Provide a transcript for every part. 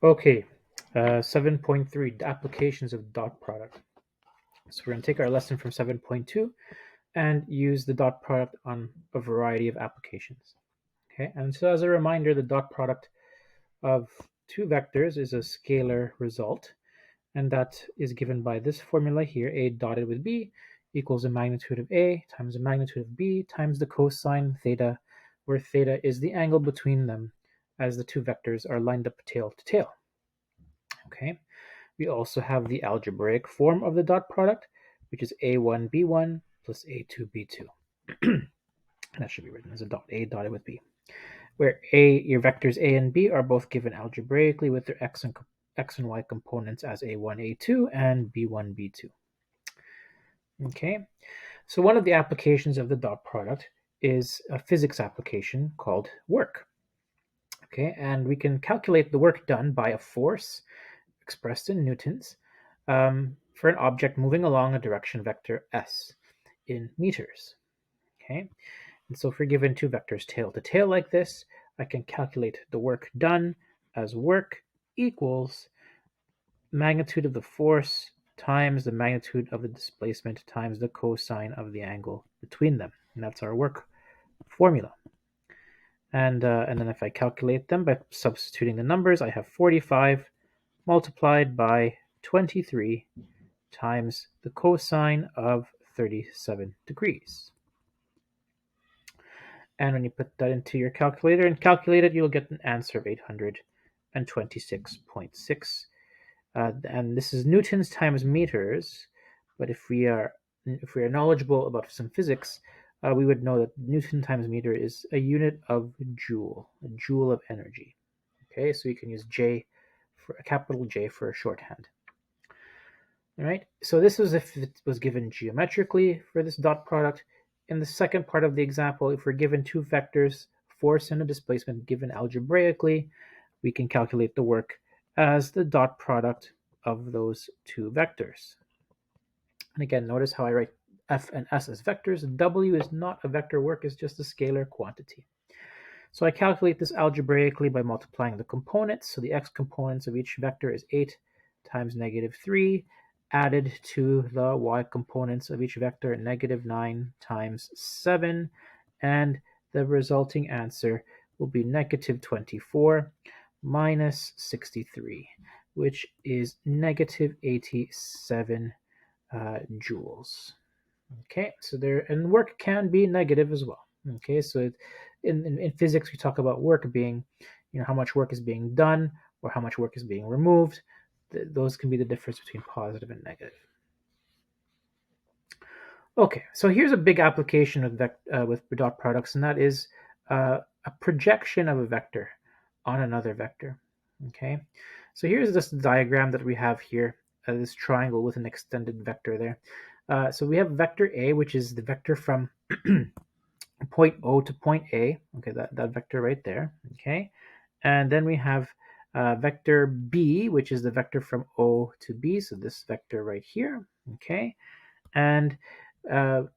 Okay, 7.3, the applications of dot product. So we're going to take our lesson from 7.2 and use the dot product on a variety of applications. Okay, and so as a reminder, the dot product of two vectors is a scalar result, and that is given by this formula here, A dotted with B equals the magnitude of A times the magnitude of B times the cosine theta, where theta is the angle between them as the two vectors are lined up tail to tail. Okay, we also have the algebraic form of the dot product, which is A1B1 plus A2B2. That should be written as a dot, A dotted with B, where your vectors A and B are both given algebraically with their x and y components as A1, A2, and B1, B2. Okay, so one of the applications of the dot product is a physics application called work. Okay, and we can calculate the work done by a force expressed in newtons for an object moving along a direction vector s in meters. Okay, and so if we're given two vectors tail to tail like this, I can calculate the work done as work equals magnitude of the force times the magnitude of the displacement times the cosine of the angle between them. And that's our work formula. And then if I calculate them by substituting the numbers, I have 45 multiplied by 23 times the cosine of 37 degrees. And when you put that into your calculator and calculate it, you'll get an answer of 826.6. And this is newtons times meters. But if we are knowledgeable about some physics, we would know that Newton times meter is a unit of joule, a joule of energy. Okay, so you can use J for a capital J for a shorthand. All right, so this is if it was given geometrically for this dot product. In the second part of the example, if we're given two vectors, force and a displacement given algebraically, we can calculate the work as the dot product of those two vectors. And again, notice how I write F and S as vectors. W is not a vector work, it's just a scalar quantity. So I calculate this algebraically by multiplying the components. So the x components of each vector is 8 times negative 3, added to the y components of each vector, negative 9 times 7, and the resulting answer will be negative 24 minus 63, which is negative 87 joules. Okay, so and work can be negative as well. Okay, so in physics we talk about work being, how much work is being done or how much work is being removed. Those can be the difference between positive and negative. Okay, so here's a big application with dot products, and that is a projection of a vector on another vector. Okay, so here's this diagram that we have here, this triangle with an extended vector there. So we have vector A, which is the vector from point O to point A. Okay, that vector right there. Okay, and then we have vector B, which is the vector from O to B. So this vector right here. Okay, and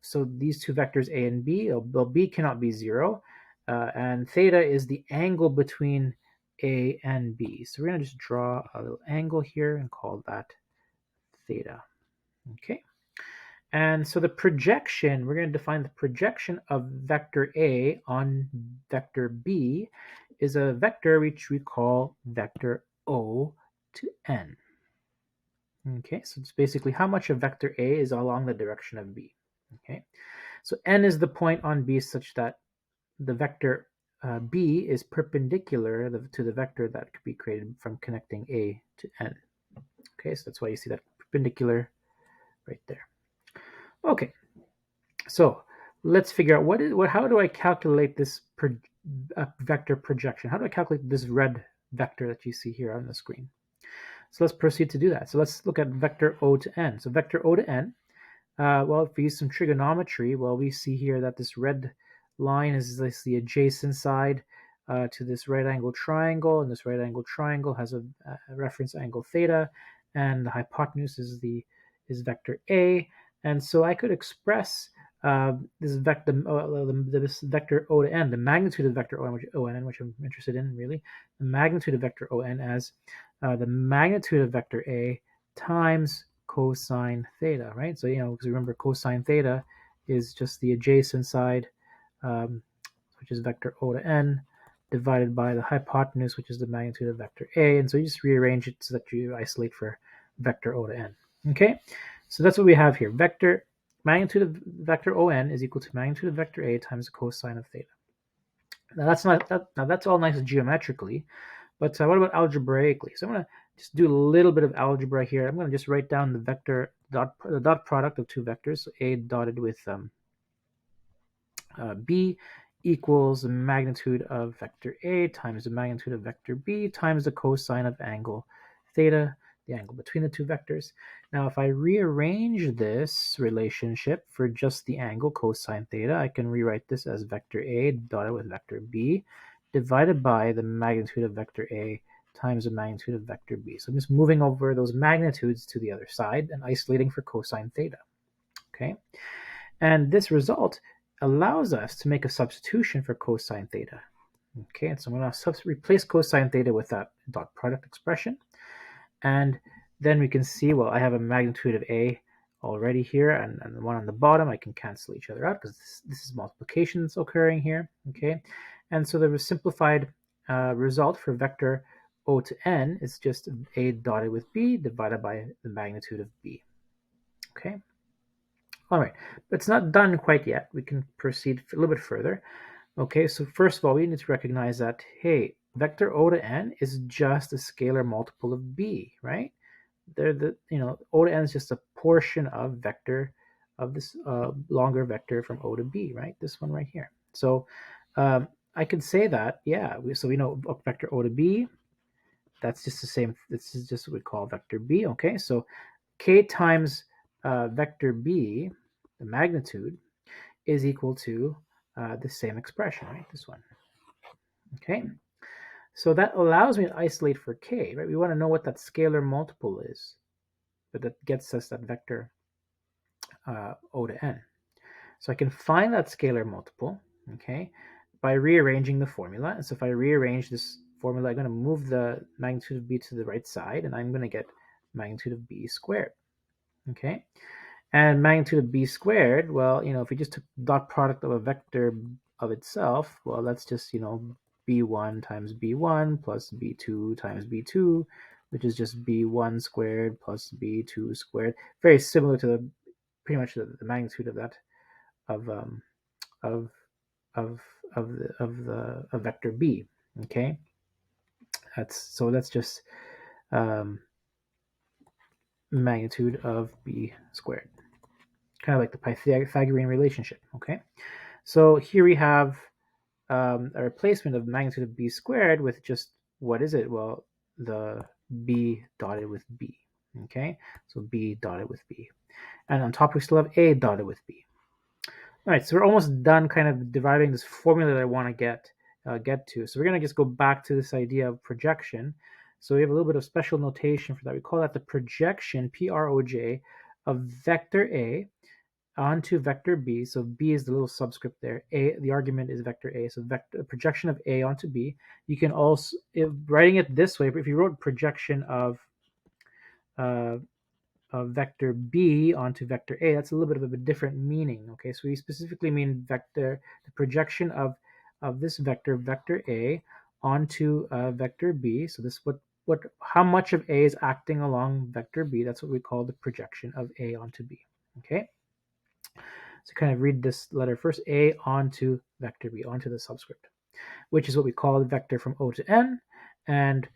so these two vectors A and B, well, B cannot be 0, and theta is the angle between A and B. So we're going to just draw a little angle here and call that theta. Okay. And so the projection, we're going to define the projection of vector A on vector B is a vector which we call vector O to N. Okay, so it's basically how much of vector A is along the direction of B. Okay, so N is the point on B such that the vector B is perpendicular to the vector that could be created from connecting A to N. Okay, so that's why you see that perpendicular right there. Okay, so let's figure out how do I calculate this vector projection? How do I calculate this red vector that you see here on the screen? So let's proceed to do that. So let's look at vector O to N. So vector O to N, well, if we use some trigonometry, well, we see here that this red line is the adjacent side to this right angle triangle, and this right angle triangle has a reference angle theta, and the hypotenuse is vector A. And so I could express this vector O to N, the magnitude of vector O N, which I'm interested in really, the magnitude of vector O N as the magnitude of vector A times cosine theta, right? So, because remember cosine theta is just the adjacent side, um, which is vector O to n, divided by the hypotenuse, which is the magnitude of vector A. And so you just rearrange it so that you isolate for vector O to n. Okay, so that's what we have here. Magnitude of vector ON is equal to magnitude of vector A times the cosine of theta. Now that's all nice geometrically, but what about algebraically? So I'm going to just do a little bit of algebra here. I'm going to just write down the dot product of two vectors, so A dotted with B equals the magnitude of vector A times the magnitude of vector B times the cosine of angle theta, the angle between the two vectors. Now, if I rearrange this relationship for just the angle cosine theta, I can rewrite this as vector A dotted with vector B divided by the magnitude of vector A times the magnitude of vector B. So I'm just moving over those magnitudes to the other side and isolating for cosine theta. Okay, and this result allows us to make a substitution for cosine theta. Okay, and so I'm going to replace cosine theta with that dot product expression. And then we can see, well, I have a magnitude of A already here, and the one on the bottom, I can cancel each other out because this is multiplication that's occurring here. Okay, and so the simplified result for vector O to n is just A dotted with B divided by the magnitude of B. Okay. All right, but it's not done quite yet. We can proceed a little bit further. Okay, so first of all, we need to recognize that, hey, vector O to n is just a scalar multiple of B, right? O to n is just a portion of vector of this longer vector from O to B, right? This one right here. So I could say that, yeah, so we know vector O to B, that's just the same, this is just what we call vector B, okay? So k times vector B, the magnitude, is equal to the same expression, right? This one. Okay. So that allows me to isolate for k, right? We want to know what that scalar multiple is, but that gets us that vector O to n. So I can find that scalar multiple, okay, by rearranging the formula. And so if I rearrange this formula, I'm going to move the magnitude of b to the right side, and I'm going to get magnitude of b squared. Okay, and magnitude of b squared, well, if we just took dot product of a vector of itself, well, that's just, b1 times b1 plus b2 times b2, which is just b1 squared plus b2 squared. Very similar to pretty much the magnitude of that of vector b. Okay, that's just magnitude of b squared. Kind of like the Pythagorean relationship, okay? So here we have a replacement of magnitude of b squared with just, what is it? Well, the b dotted with b, okay? So b dotted with b. And on top we still have a dotted with b. All right, so we're almost done kind of deriving this formula that I want to get to. So we're going to just go back to this idea of projection. So we have a little bit of special notation for that. We call that the projection, Proj, of vector A onto vector B. So B is the little subscript there. The argument is vector A. So projection of A onto B. You can also, writing it this way, if you wrote projection of vector B onto vector A, that's a little bit of a different meaning. Okay, so we specifically mean the projection of this vector A onto vector B. So this how much of A is acting along vector B. That's what we call the projection of A onto B. Okay. So kind of read this letter first, A onto vector B, onto the subscript, which is what we call the vector from O to n. And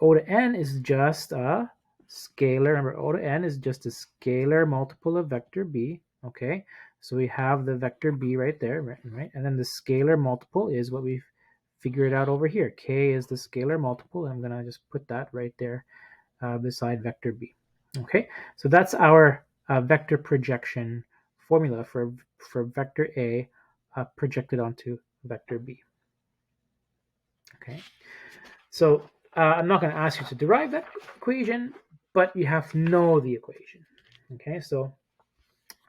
O to n is just a scalar. Remember, O to n is just a scalar multiple of vector B. Okay, so we have the vector B right there, right? And then the scalar multiple is what we've figured out over here. K is the scalar multiple. I'm going to just put that right there beside vector B. Okay, so that's our vector projection formula for vector A projected onto vector B. Okay, so I'm not going to ask you to derive that equation, but you have to know the equation. Okay, so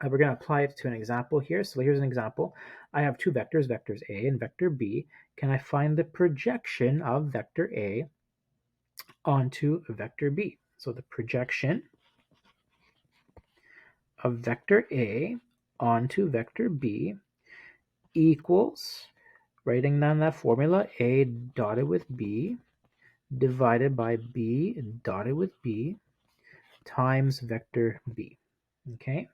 we're going to apply it to an example here. So here's an example. I have two vectors, vectors A and vector B. Can I find the projection of vector A onto vector B. So the projection of vector A onto vector B equals, writing down that formula, A dotted with B divided by B dotted with B times vector B. Okay,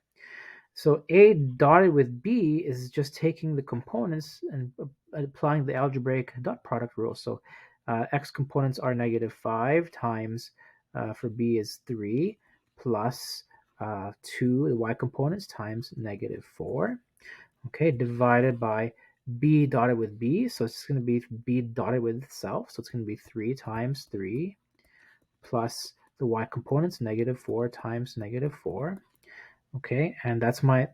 so A dotted with B is just taking the components and applying the algebraic dot product rule. So x components are -5 times, for B is 3, plus 2, the y components, times -4. Okay, divided by B dotted with B. So it's going to be B dotted with itself. So it's going to be 3 times 3 plus the y components, -4 times -4. Okay, and that's my,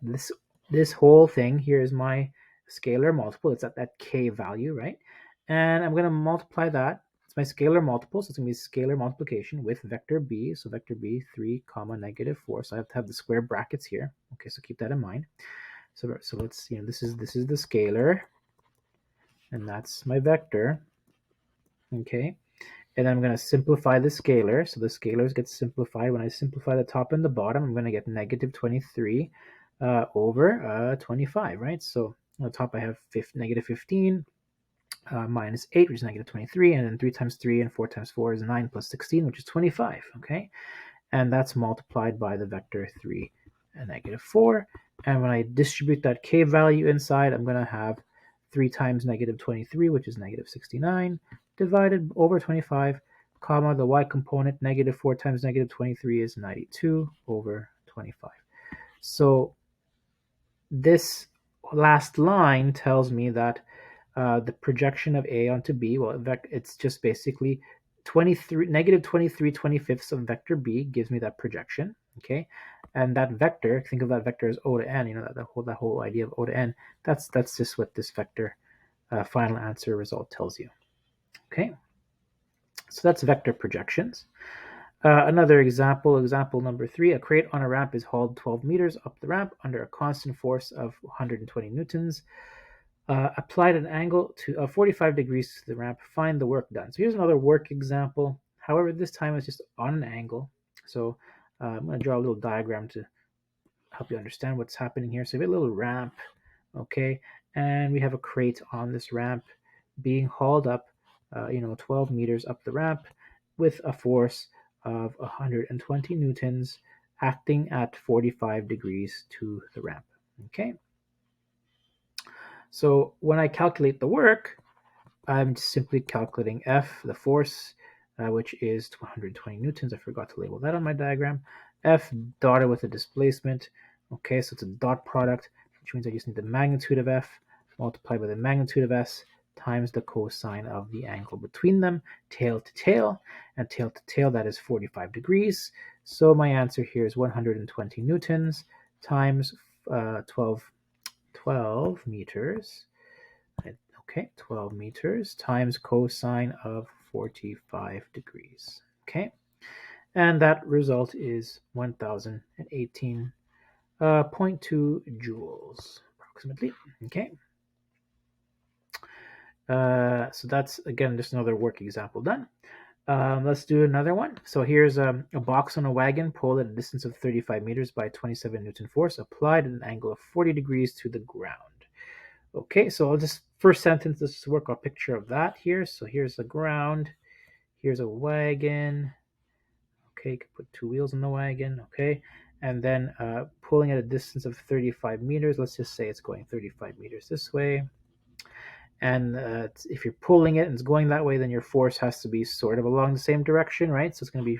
this whole thing here is my scalar multiple. It's at that k value, right? And I'm going to multiply that. It's my scalar multiple, so it's going to be scalar multiplication with vector b. So vector b, 3 comma -4. So I have to have the square brackets here. Okay, so keep that in mind. So let's, this is the scalar, and that's my vector. Okay, and then I'm going to simplify the scalar. So the scalars get simplified. When I simplify the top and the bottom, I'm going to get -23 over 25, right? So on the top I have -15 minus 8, which is -23, and then 3 times 3 and 4 times 4 is 9 plus 16, which is 25, okay? And that's multiplied by the vector 3 and -4. And when I distribute that k value inside, I'm going to have 3 times -23, which is -69, divided over 25, comma, the y component, -4 times -23 is 92 over 25. So this last line tells me that the projection of A onto B, well, it's just basically 23, -23/25 of vector B gives me that projection, okay? And that vector, think of that vector as O to N, that whole idea of O to N, that's just what this vector final answer result tells you, okay? So that's vector projections. Another example number 3, a crate on a ramp is hauled 12 meters up the ramp under a constant force of 120 newtons. Applied an angle to 45 degrees to the ramp. Find the work done. So here's another work example. However, this time it's just on an angle. So I'm going to draw a little diagram to help you understand what's happening here. So we have a little ramp, okay, and we have a crate on this ramp being hauled up, 12 meters up the ramp with a force of 120 newtons acting at 45 degrees to the ramp, okay? So when I calculate the work, I'm simply calculating F, the force, which is 120 newtons. I forgot to label that on my diagram. F dotted with a displacement. Okay, so it's a dot product, which means I just need the magnitude of F multiplied by the magnitude of S times the cosine of the angle between them, tail to tail, and tail to tail, that is 45 degrees. So my answer here is 120 newtons times 12 meters. Okay, 12 meters times cosine of 45 degrees. Okay, and that result is 1018.2 joules approximately. Okay, so that's, again, just another work example done. Let's do another one. So here's a box on a wagon pulled at a distance of 35 meters by 27 Newton force applied at an angle of 40 degrees to the ground. Okay, so I'll just, first sentence, let's just work a picture of that here. So here's the ground, here's a wagon. Okay, you can put 2 wheels on the wagon, okay? And then pulling at a distance of 35 meters, let's just say it's going 35 meters this way. And if you're pulling it and it's going that way, then your force has to be sort of along the same direction, right? So it's going to be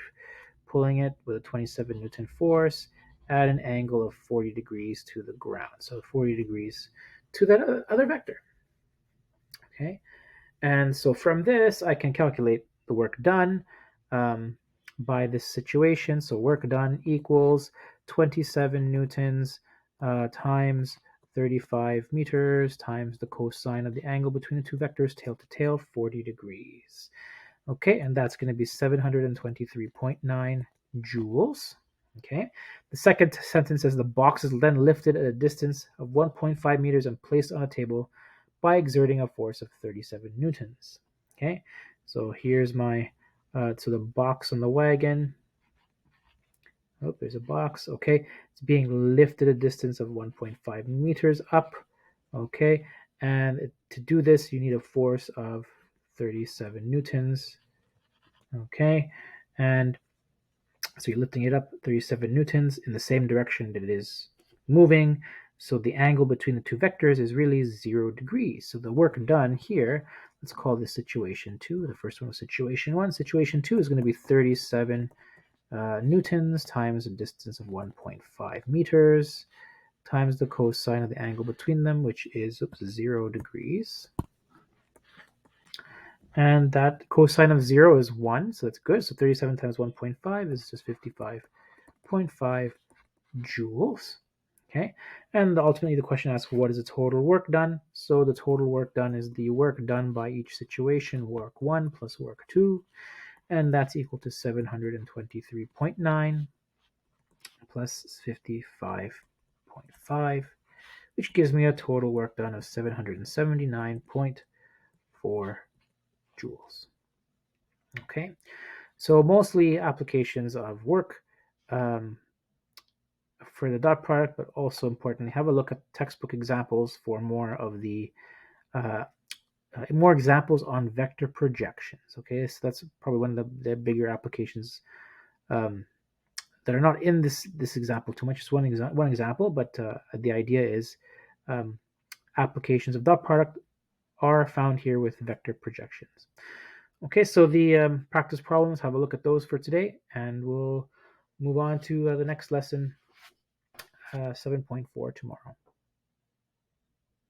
pulling it with a 27 Newton force at an angle of 40 degrees to the ground. So 40 degrees to that other vector. Okay, and so from this, I can calculate the work done by this situation. So work done equals 27 newtons times 35 meters times the cosine of the angle between the two vectors, tail to tail, 40 degrees. Okay, and that's going to be 723.9 joules. Okay, the second sentence says the box is then lifted at a distance of 1.5 meters and placed on a table by exerting a force of 37 newtons. Okay, so here's my So the box on the wagon, oh, there's a box, okay, it's being lifted a distance of 1.5 meters up, okay, and to do this you need a force of 37 newtons, okay, and so you're lifting it up 37 newtons in the same direction that it is moving. So the angle between the two vectors is really 0 degrees. So the work done here, let's call this situation 2. The first one was situation 1. Situation 2 is going to be 37 newtons times a distance of 1.5 meters times the cosine of the angle between them, which is 0 degrees. And that cosine of 0 is 1, so that's good. So 37 times 1.5 is just 55.5 joules. Okay, and ultimately the question asks, what is the total work done? So the total work done is the work done by each situation, work 1 plus work 2, and that's equal to 723.9 plus 55.5, which gives me a total work done of 779.4 joules. Okay, so mostly applications of work for the dot product, but also importantly, have a look at textbook examples for more of the more examples on vector projections. Okay, so that's probably one of the bigger applications that are not in this example too much. It's one example, but the idea is applications of dot product are found here with vector projections. Okay, so the practice problems, have a look at those for today, and we'll move on to the next lesson, 7.4 tomorrow.